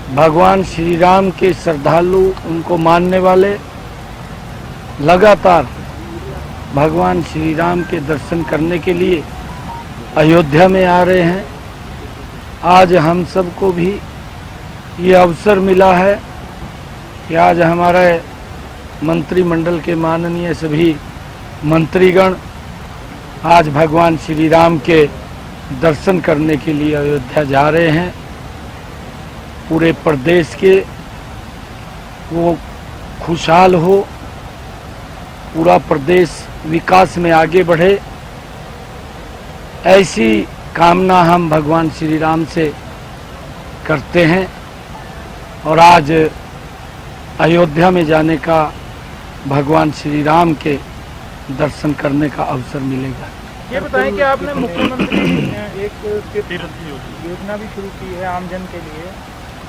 भगवान श्री राम के श्रद्धालु, उनको मानने वाले लगातार भगवान श्री राम के दर्शन करने के लिए अयोध्या में आ रहे हैं। आज हम सबको भी ये अवसर मिला है कि आज हमारे मंत्रिमंडल के माननीय सभी मंत्रीगण आज भगवान श्री राम के दर्शन करने के लिए अयोध्या जा रहे हैं। पूरे प्रदेश के वो खुशहाल हो, पूरा प्रदेश विकास में आगे बढ़े, ऐसी कामना हम भगवान श्री राम से करते हैं। और आज अयोध्या में जाने का भगवान श्री राम के दर्शन करने का अवसर मिलेगा। ये बताएं कि आपने मुख्यमंत्री एक योजना भी शुरू की है आमजन के लिए,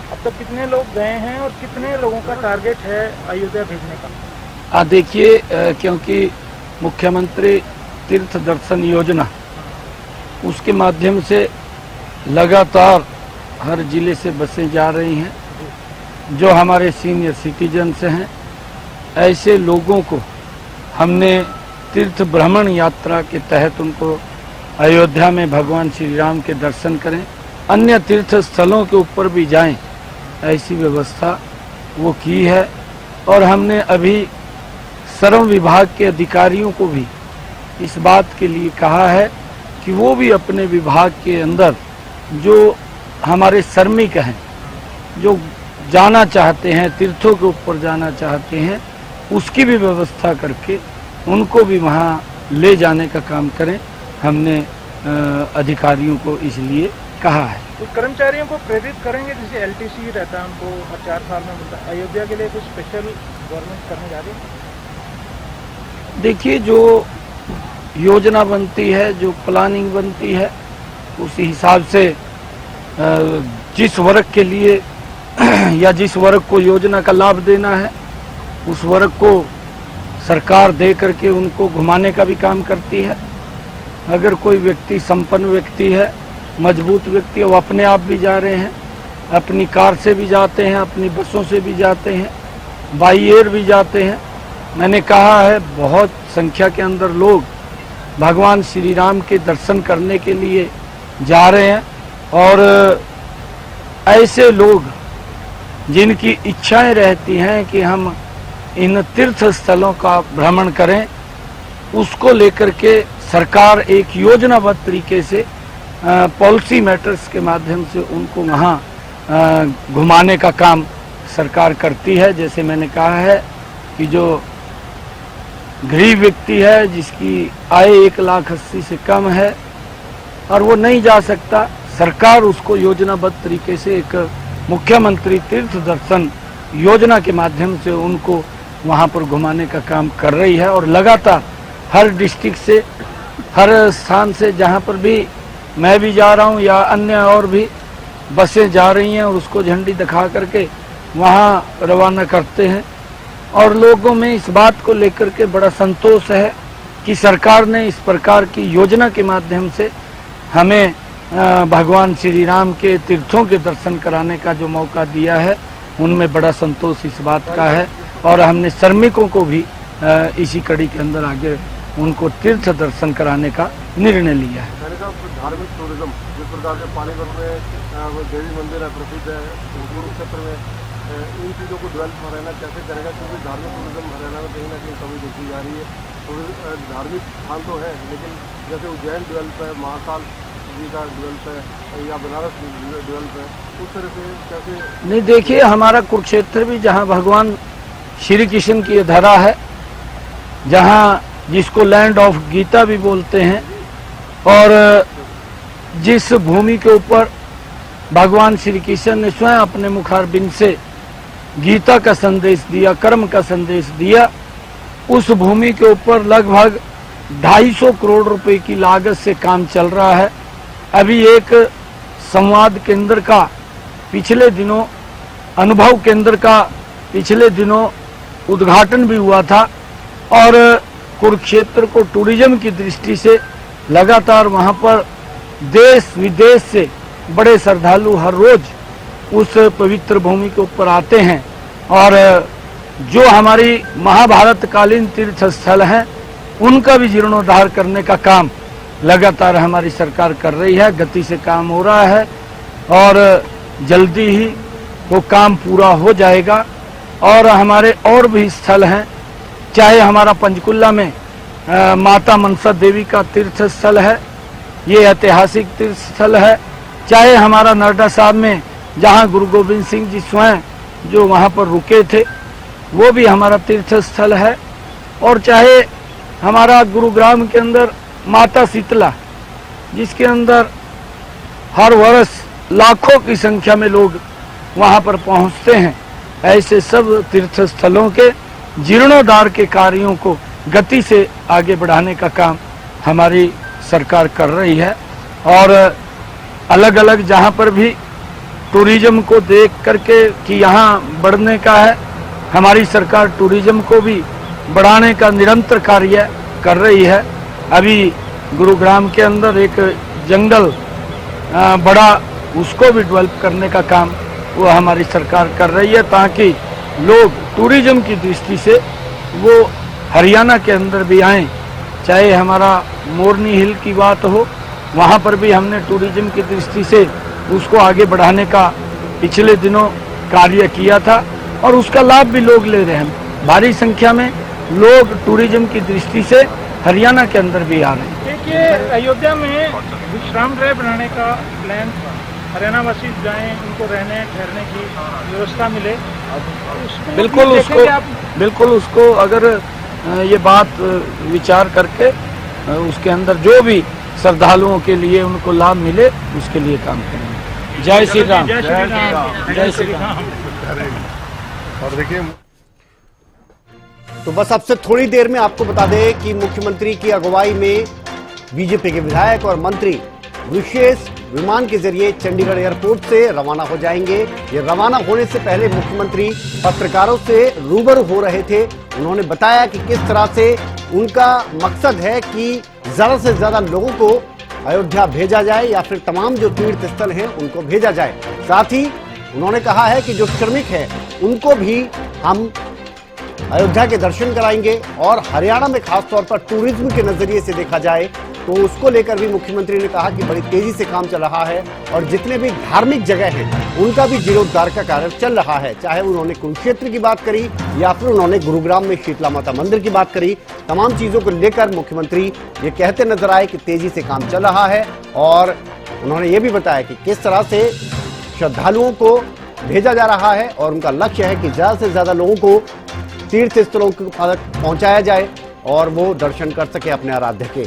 अब तक कितने लोग गए हैं और कितने लोगों का टारगेट है अयोध्या भेजने का? देखिए, क्योंकि मुख्यमंत्री तीर्थ दर्शन योजना, उसके माध्यम से लगातार हर जिले से बसें जा रही हैं। जो हमारे सीनियर सिटीजन्स हैं, ऐसे लोगों को हमने तीर्थ भ्रमण यात्रा के तहत उनको अयोध्या में भगवान श्री राम के दर्शन करें, अन्य तीर्थ स्थलों के ऊपर भी जाएं, ऐसी व्यवस्था वो की है। और हमने अभी श्रम विभाग के अधिकारियों को भी इस बात के लिए कहा है कि वो भी अपने विभाग के अंदर जो हमारे श्रमिक हैं, जो जाना चाहते हैं, तीर्थों के ऊपर जाना चाहते हैं, उसकी भी व्यवस्था करके उनको भी वहाँ ले जाने का काम करें। हमने अधिकारियों को इसलिए कहा है। तो कर्मचारियों को प्रेरित करेंगे, जैसे LTC रहता है उनको हर 4 साल में मिलता है, अयोध्या के लिए कुछ स्पेशल गवर्नमेंट करने जा रही है? देखिए, जो योजना बनती है, जो प्लानिंग बनती है, उसी हिसाब से जिस वर्ग के लिए या जिस वर्ग को योजना का लाभ देना है, उस वर्ग को सरकार दे करके उनको घुमाने का भी काम करती है। अगर कोई व्यक्ति संपन्न व्यक्ति है, मजबूत व्यक्ति है, वो अपने आप भी जा रहे हैं, अपनी कार से भी जाते हैं, अपनी बसों से भी जाते हैं, बाई एयर भी जाते हैं। मैंने कहा है, बहुत संख्या के अंदर लोग भगवान श्री राम के दर्शन करने के लिए जा रहे हैं। और ऐसे लोग जिनकी इच्छाएं रहती हैं कि हम इन तीर्थ स्थलों का भ्रमण करें, उसको लेकर के सरकार एक योजनाबद्ध तरीके से पॉलिसी मैटर्स के माध्यम से उनको वहाँ घुमाने का काम सरकार करती है। जैसे मैंने कहा है कि जो गरीब व्यक्ति है, जिसकी आय 1,80,000 से कम है और वो नहीं जा सकता, सरकार उसको योजनाबद्ध तरीके से एक मुख्यमंत्री तीर्थ दर्शन योजना के माध्यम से उनको वहाँ पर घुमाने का काम कर रही है। और लगातार हर डिस्ट्रिक्ट से, हर स्थान से, जहाँ पर भी मैं भी जा रहा हूँ या अन्य और भी बसें जा रही हैं, और उसको झंडी दिखा करके वहाँ रवाना करते हैं। और लोगों में इस बात को लेकर के बड़ा संतोष है कि सरकार ने इस प्रकार की योजना के माध्यम से हमें भगवान श्री राम के तीर्थों के दर्शन कराने का जो मौका दिया है, उनमें बड़ा संतोष इस बात का है। और हमने श्रमिकों को भी इसी कड़ी के अंदर आगे उनको तीर्थ दर्शन कराने का निर्णय लिया है। धार्मिक टूरिज्म जिस प्रकार से पानीपत में देवी मंदिर है, प्रसिद्ध है, कुरुक्षेत्र में, इन चीज़ों को डेवलप हरियाणा कैसे करेगा? क्योंकि धार्मिक टूरिज्म हरियाणा में कहीं ना कहीं कमी देखी जा रही है। धार्मिक स्थान तो है, लेकिन जैसे उज्जैन डेवलप है, महाकाल जी का डेवलप है, या बनारस डेवलप है, उस तरह से कैसे? नहीं, देखिए, हमारा कुरुक्षेत्र भी जहाँ भगवान श्री कृष्ण की धरा है, जहाँ जिसको लैंड ऑफ गीता भी बोलते हैं, और जिस भूमि के ऊपर भगवान श्री कृष्ण ने स्वयं अपने मुखारबिंद से गीता का संदेश दिया, कर्म का संदेश दिया, उस भूमि के ऊपर लगभग 250 करोड़ रुपए की लागत से काम चल रहा है। अभी एक संवाद केंद्र का पिछले दिनों, अनुभव केंद्र का पिछले दिनों उद्घाटन भी हुआ था। और कुरुक्षेत्र को टूरिज्म की दृष्टि से लगातार वहाँ पर देश विदेश से बड़े श्रद्धालु हर रोज उस पवित्र भूमि के ऊपर आते हैं और जो हमारी महाभारत कालीन तीर्थ स्थल हैं उनका भी जीर्णोद्धार करने का काम लगातार हमारी सरकार कर रही है। गति से काम हो रहा है और जल्दी ही वो काम पूरा हो जाएगा। और हमारे और भी स्थल हैं, चाहे हमारा पंचकुला में माता मनसा देवी का तीर्थ स्थल है, ये ऐतिहासिक तीर्थ स्थल है, चाहे हमारा नरदा साहब में जहाँ गुरु गोविंद सिंह जी स्वयं जो वहाँ पर रुके थे वो भी हमारा तीर्थ स्थल है, और चाहे हमारा गुरुग्राम के अंदर माता शीतला जिसके अंदर हर वर्ष लाखों की संख्या में लोग वहाँ पर पहुँचते हैं, ऐसे सब तीर्थ स्थलों के जीर्णोद्धार के कार्यों को गति से आगे बढ़ाने का काम हमारी सरकार कर रही है। और अलग अलग जहाँ पर भी टूरिज्म को देख करके कि यहाँ बढ़ने का है, हमारी सरकार टूरिज्म को भी बढ़ाने का निरंतर कार्य कर रही है। अभी गुरुग्राम के अंदर एक जंगल बड़ा, उसको भी डेवलप करने का काम वो हमारी सरकार कर रही है, ताकि लोग टूरिज्म की दृष्टि से वो हरियाणा के अंदर भी आएँ। चाहे हमारा मोरनी हिल की बात हो, वहाँ पर भी हमने टूरिज्म की दृष्टि से उसको आगे बढ़ाने का पिछले दिनों कार्य किया था और उसका लाभ भी लोग ले रहे हैं। भारी संख्या में लोग टूरिज्म की दृष्टि से हरियाणा के अंदर भी आ रहे हैं। देखिए, अयोध्या में विश्राम गृह बनाने का प्लान था, हरियाणा वासी जाएं, उनको रहने ठहरने की व्यवस्था मिले। बिल्कुल उसको अगर ये बात विचार करके उसके अंदर जो भी श्रद्धालुओं के लिए उनको लाभ मिले उसके लिए काम करेंगे। जय श्री राम, जय श्री राम, जय श्री राम। और देखिए, तो बस अब से थोड़ी देर में आपको बता दें कि मुख्यमंत्री की अगुवाई में बीजेपी के विधायक और मंत्री विशेष विमान के जरिए चंडीगढ़ एयरपोर्ट से रवाना हो जाएंगे। ये रवाना होने से पहले मुख्यमंत्री पत्रकारों से रूबरू हो रहे थे। उन्होंने बताया कि किस तरह से उनका मकसद है कि ज्यादा से ज्यादा लोगों को अयोध्या भेजा जाए या फिर तमाम जो तीर्थ स्थल हैं उनको भेजा जाए। साथ ही उन्होंने कहा है कि जो श्रमिक हैं उनको भी हम अयोध्या के दर्शन कराएंगे और हरियाणा में खासतौर पर टूरिज्म के नजरिए से देखा जाए तो उसको लेकर भी मुख्यमंत्री ने कहा कि बड़ी तेजी से काम चल रहा है और जितने भी धार्मिक जगह हैं उनका भी जीर्णोद्धार का कार्य चल रहा है। चाहे उन्होंने कुरुक्षेत्र की बात करी या फिर उन्होंने गुरुग्राम में शीतला माता मंदिर की बात करी, तमाम चीजों को लेकर मुख्यमंत्री ये कहते नजर आए कि तेजी से काम चल रहा है। और उन्होंने ये भी बताया कि किस तरह से श्रद्धालुओं को भेजा जा रहा है और उनका लक्ष्य है कि ज्यादा से ज्यादा लोगों को तीर्थ स्थलों तक पहुंचाया जाए और वो दर्शन कर सके अपने आराध्य के।